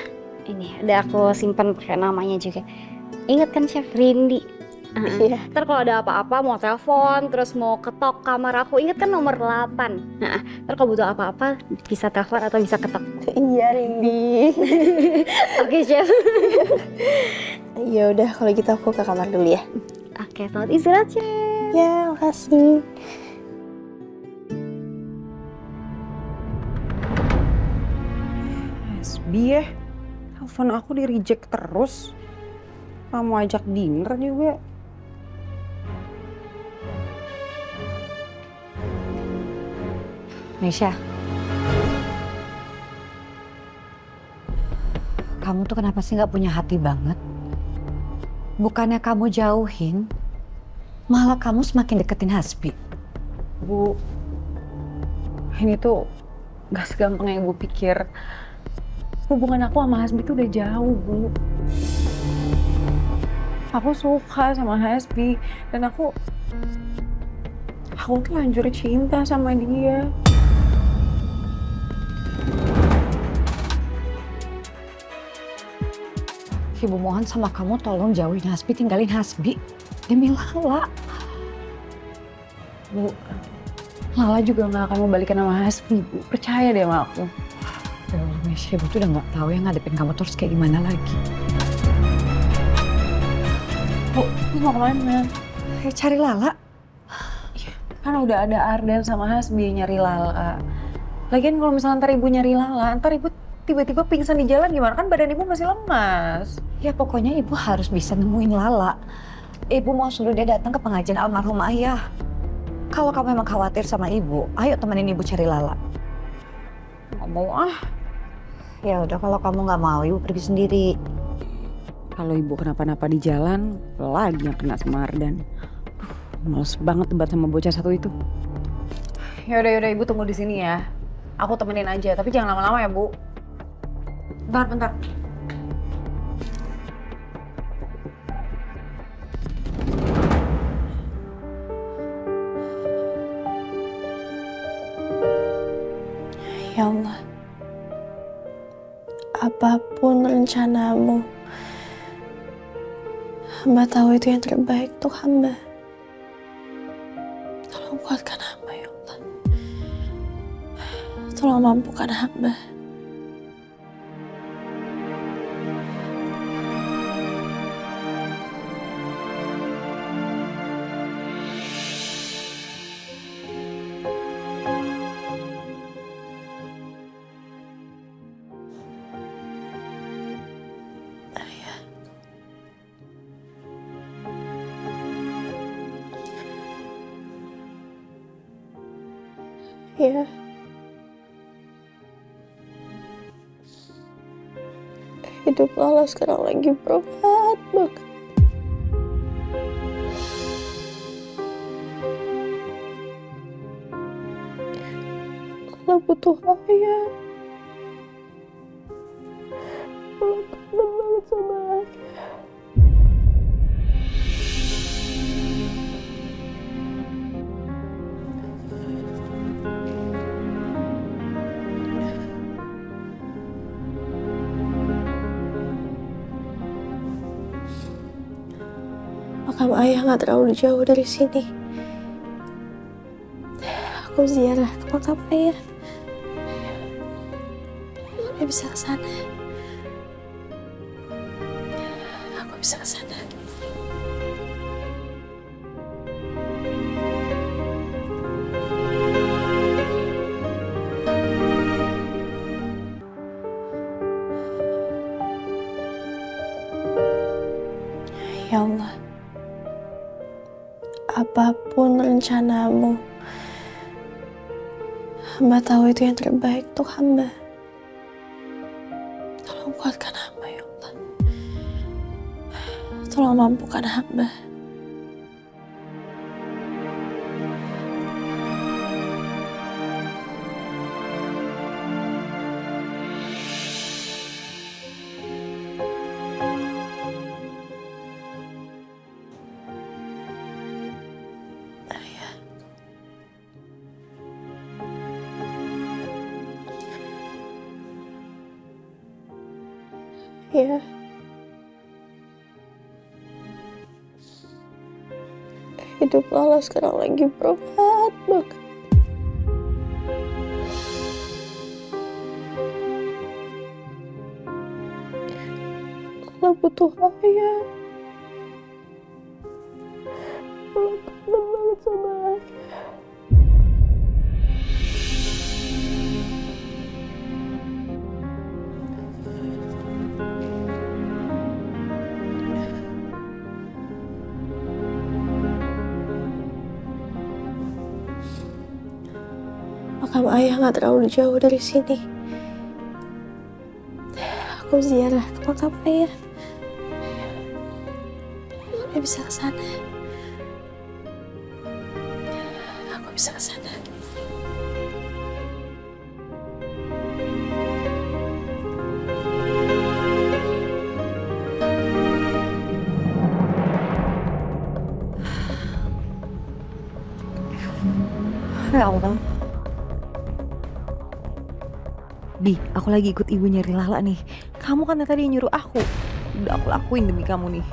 ini udah aku simpan pakai namanya juga. Ingat kan Chef Rindy? Iya. Ntar kalau ada apa-apa mau telepon, terus mau ketok kamar aku, ingat kan nomor 8. Ntar kalau butuh apa-apa bisa telepon atau bisa ketok. Iya Rindy. Oke Chef. Ya udah kalau gitu aku ke kamar dulu ya. Oke, selamat istirahat Chef. Ya, makasih. SB ya, telepon aku di reject terus. Gak mau ajak dinner juga. Nisha, kamu tuh kenapa sih nggak punya hati banget? Bukannya kamu jauhin, malah kamu semakin deketin Hasbi. Bu, ini tuh gak segampang yang Ibu pikir. Hubungan aku sama Hasbi tuh udah jauh, Bu. Aku suka sama Hasbi dan aku tuh lanjut cinta sama dia. Ibu mohon sama kamu tolong jauhin Hasbi, tinggalin Hasbi demi Lala. Bu, Lala juga gak akan membalikan sama Hasbi, Bu. Percaya deh sama aku. Ya Allah, Mesya, Ibu tuh udah gak tahu yang ngadepin kamu terus kayak gimana lagi. Bu, mau kemana? Cari Lala. Kan udah ada Arden sama Hasbi nyari Lala. Lagian kalau misalnya ntar Ibu nyari Lala, ntar Ibu tiba-tiba pingsan di jalan gimana? Kan badan Ibu masih lemas. Ya pokoknya Ibu harus bisa nemuin Lala. Ibu mau suruh dia datang ke pengajian almarhum ayah. Kalau kamu memang khawatir sama Ibu, ayo temenin Ibu cari Lala. Gak mau ah. Ya udah, kalau kamu nggak mau, Ibu pergi sendiri. Kalau Ibu kenapa-napa di jalan, lagi yang kena sama Arden. Males banget debat sama bocah satu itu. Yaudah, Ibu tunggu di sini ya. Aku temenin aja, tapi jangan lama-lama ya, Bu. Bentar. Ya Allah, apapun rencanamu, hamba tahu itu yang terbaik untuk hamba. Tolong kuatkan hamba, ya Allah. Tolong mampukan hamba. Ya. Hidup Lala sekarang lagi berat banget. Lala butuh ayah. Lala kangen banget sama ayah. Makam ayah nggak terlalu jauh dari sini. Aku ziarah ke makam ayah. Aku bisa ke sana. Aku bisa ke sana. Ya Allah, apapun rencanamu, hamba tahu itu yang terbaik untuk hamba. Tolong kuatkan hamba, ya Allah. Tolong mampukan hamba. Ya. Hidup Lala sekarang lagi berat banget. Lala butuh ayah. Lala kangen banget sama ayah. Makam ayah nggak terlalu jauh dari sini. Aku ziarah ke makam ayah. Aku bisa ke sana. Aku bisa bisa ke sana. Ya Allah. Di, aku lagi ikut ibu nyari Lala nih. Kamu kan tadi nyuruh aku. Udah aku lakuin demi kamu nih.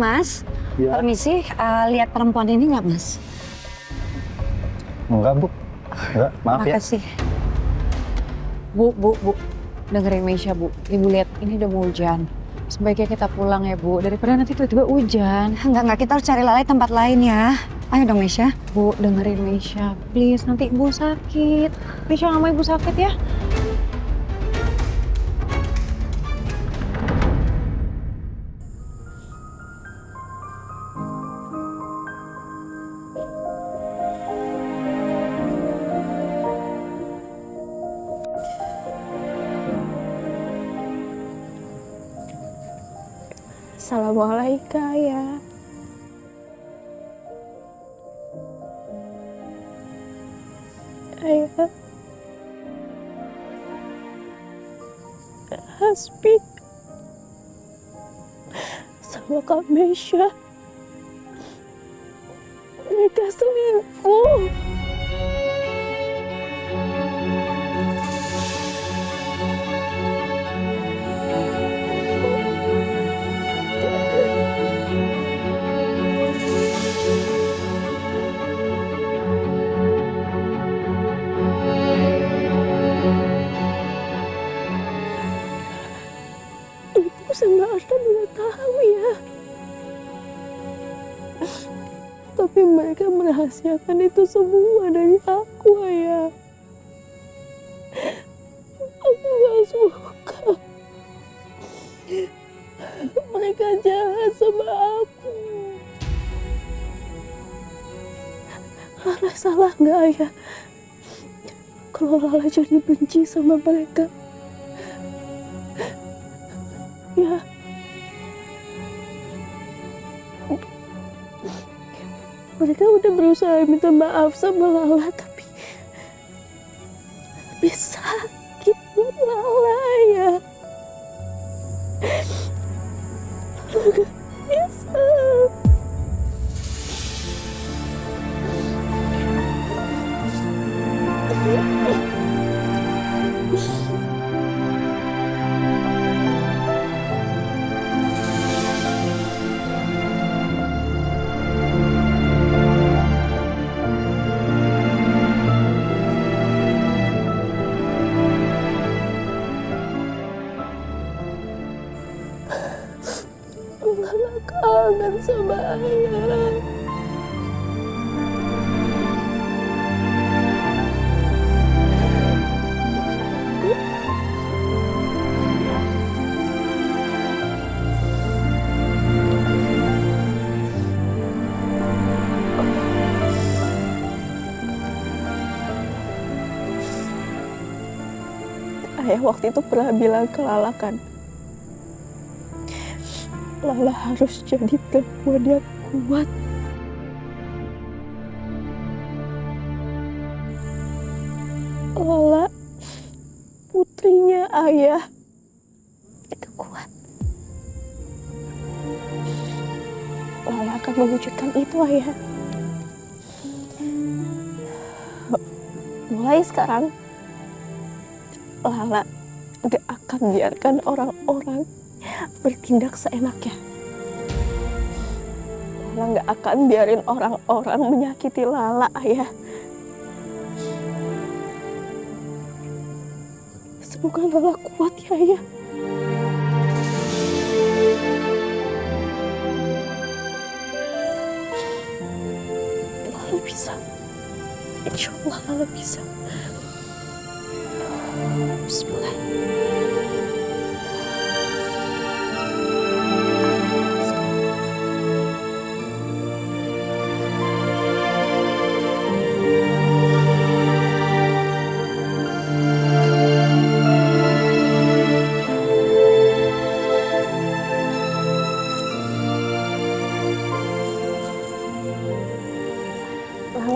Mas, permisi, lihat perempuan ini nggak, Mas? Enggak, Bu. Enggak, maaf ya. Makasih. Bu. Dengerin Meisha, Bu. Ibu lihat ini udah mau hujan. Sebaiknya kita pulang ya, Bu. Daripada nanti tiba-tiba hujan. Enggak, kita harus cari Lala di tempat lain ya. Ayo dong, Meisha. Bu, dengerin Meisha. Please, nanti ibu sakit. Meisha nggak mau ibu sakit ya. Assalamualaikum ya. Ayah. Hasbi. Sama Kak Meisha. Mereka selingkuh. Ibu sama Artan udah tahu ya. Tapi mereka merahasiakan itu semua dari aku, Ayah. Aku gak suka. Mereka jahat sama aku. Lala salah nggak, Ayah? Kalau Lala jadi benci sama mereka. Ya. Mereka udah berusaha minta maaf sama Lala, tapi sakit buat Lala ya. Bisa. Lala kangen sama Ayah. Ayah waktu itu pernah bilang ke Lala kan, Lala harus jadi perempuan yang kuat. Lala, putrinya Ayah, itu kuat. Lala akan mewujudkan itu, Ayah. Mulai sekarang, Lala gak akan biarkan orang-orang bertindak seenaknya. Lala gak akan biarin orang-orang menyakiti Lala, Ayah. Semoga Lala kuat ya, Ayah. Lala bisa. Insya Allah Lala bisa. Bismillah.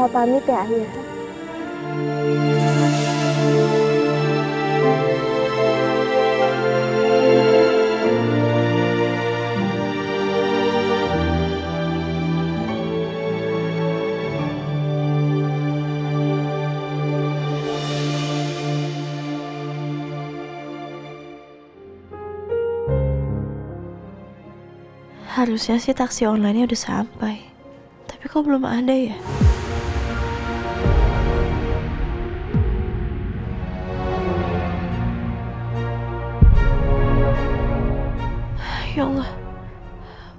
Lala pamit ya, Ayah. Harusnya sih taksi online-nya udah sampai. Tapi kok belum ada ya? Ya Allah,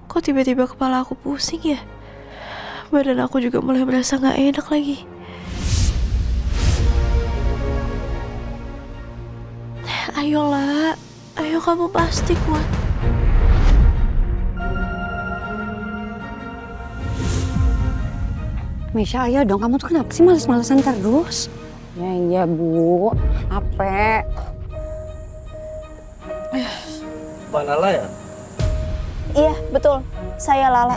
kok tiba-tiba kepala aku pusing ya? Badan aku juga mulai berasa gak enak lagi. Ayolah, ayo kamu pasti kuat. Mesya, ayo dong, kamu tuh kenapa sih males-malesan terus? Ya iya Bu, apa? Mbak Lala ya? Iya, betul. Saya Lala.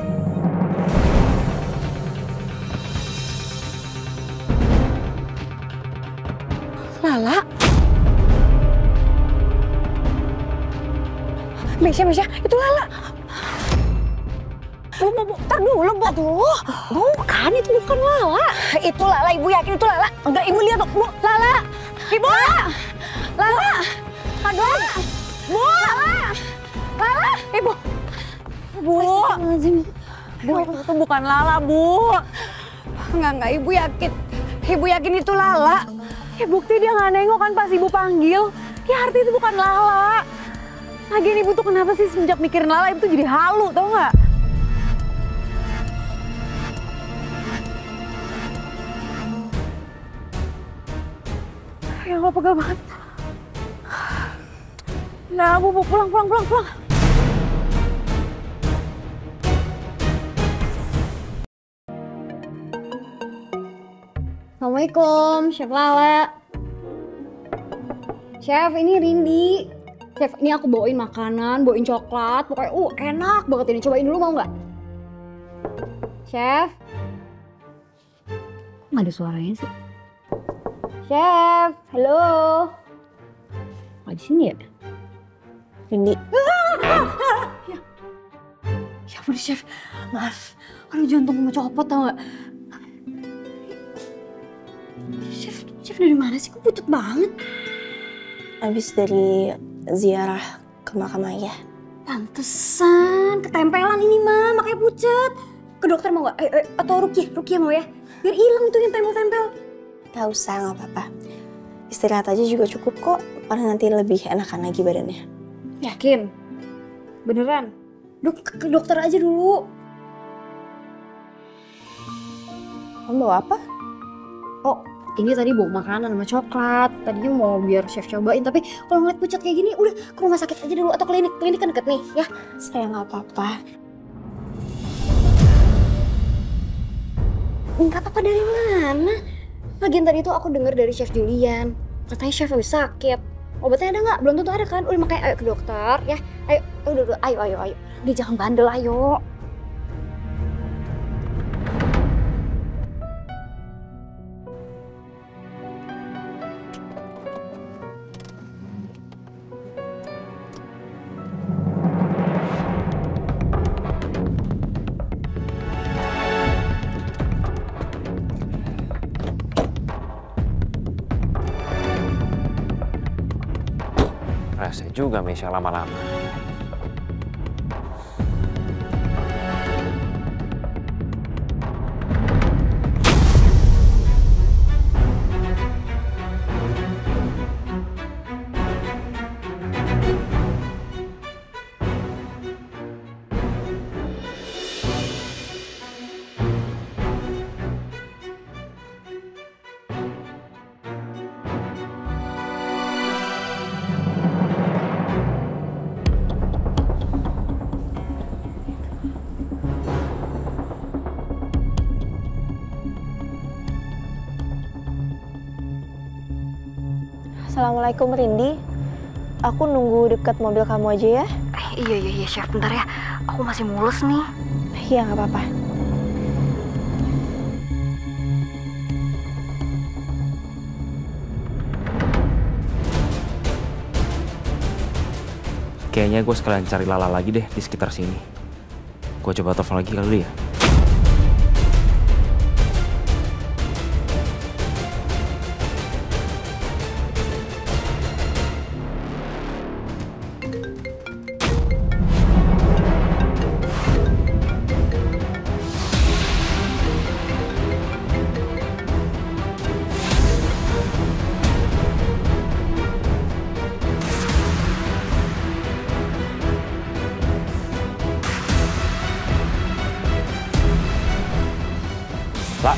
Lala? Mesya, itu Lala. Bu, tar dulu, Bu. Aduh, bukan, itu bukan Lala. Itu Lala, Ibu yakin itu Lala? Enggak, Ibu lihat, Bu. Lala! Ibu! Lala! Aduh! Bu! Lala! Ibu! Bu! Bu, itu bukan Lala, Bu. Enggak, Ibu yakin. Ibu yakin itu Lala. Ya bukti dia nggak nengok kan pas Ibu panggil. Ya arti itu bukan Lala. Lagian Ibu tuh kenapa sih semenjak mikirin Lala Ibu tuh jadi halu, tau nggak? Ya Allah, pegel banget. Nah, Bu, pulang. Assalamualaikum, Chef Lala. Chef, ini Rindi. Chef, ini aku bawain makanan, bawain coklat. Pokoknya enak banget ini. Cobain dulu, mau nggak? Chef. Nggak ada suaranya sih. Chef, halo. Oh, di sini ya? Rindi. Ya ampun, Chef. Maaf. Aduh, jantung mau copot, tau nggak? Chef dari mana sih? Kok putut banget? Abis dari ziarah ke makam ayah. Pantesan, ketempelan ini mah, makanya pucet. Ke dokter mau nggak? Atau Rukiah mau ya? Biar hilang tuh yang tempel-tempel. Gak usah, gak apa-apa. Istirahat aja juga cukup kok. Karena nanti lebih enakan lagi badannya. Yakin? Beneran? Ke dokter aja dulu. Kamu bawa apa? Oh, ini tadi bawa makanan sama coklat. Tadinya mau biar chef cobain, tapi kalau ngeliat pucat kayak gini, udah ke rumah sakit aja dulu atau klinik. Klinik kan deket nih, ya. Saya nggak apa-apa. Nggak apa-apa dari mana? Lagian tadi tuh aku dengar dari Chef Julian. Katanya chef habis sakit. Obatnya ada nggak? Belum tentu ada kan? Udah makanya ayo ke dokter, ya. Ayo. Dia jangan bandel, ayo. Rasa juga Mesya lama-lama. Assalamualaikum Rindi. Aku nunggu dekat mobil kamu aja ya. Iya chef, bentar ya. Aku masih mulus nih. Iya nggak apa-apa. Kayaknya gue sekalian cari Lala lagi deh di sekitar sini. Gue coba telepon lagi kali ya. Pak,